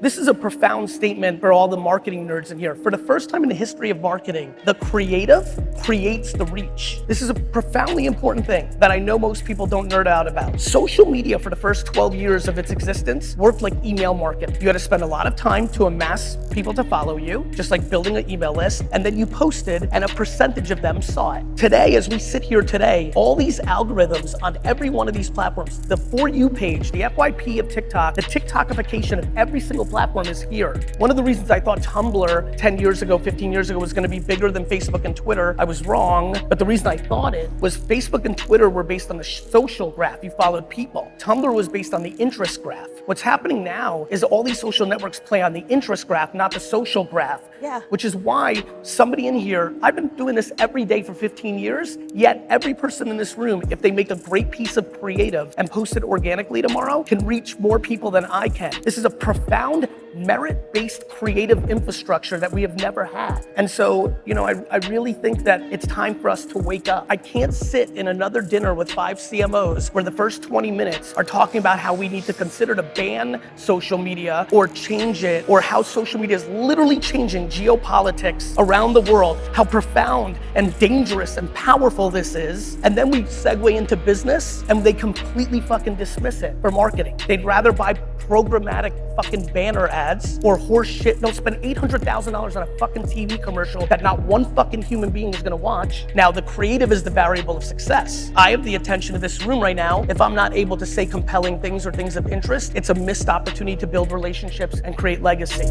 This is a profound statement for all the marketing nerds in here. For the first time in the history of marketing, the creative creates the reach. This is a profoundly important thing that I know most people don't nerd out about. Social media for the first 12 years of its existence worked like email marketing. You had to spend a lot of time to amass people to follow you, just like building an email list, and then you posted and a percentage of them saw it. Today, as we sit here today, all these algorithms on every one of these platforms, the For You page, the FYP of TikTok, the TikTokification of every single platform is here. One of the reasons I thought Tumblr 10 years ago, 15 years ago was gonna be bigger than Facebook and Twitter, I was wrong. But the reason I thought it was Facebook and Twitter were based on the social graph. You followed people. Tumblr was based on the interest graph. What's happening now is all these social networks play on the interest graph, not the social graph. Yeah. Which is why somebody in here, I've been doing this every day for 15 years, yet every person in this room, if they make a great piece of creative and post it organically tomorrow, can reach more people than I can. This is a profound merit-based creative infrastructure that we have never had. And so, I really think that it's time for us to wake up. I can't sit in another dinner with 5 CMOs where the first 20 minutes are talking about how we need to consider to ban social media or change it, or how social media is literally changing geopolitics around the world, how profound and dangerous and powerful this is. And then we segue into business and they completely fucking dismiss it for marketing. They'd rather buy programmatic fucking banner ads or horse shit. They'll spend $800,000 on a fucking TV commercial that not one fucking human being is gonna watch. Now, the creative is the variable of success. I have the attention of this room right now. If I'm not able to say compelling things or things of interest, it's a missed opportunity to build relationships and create legacy.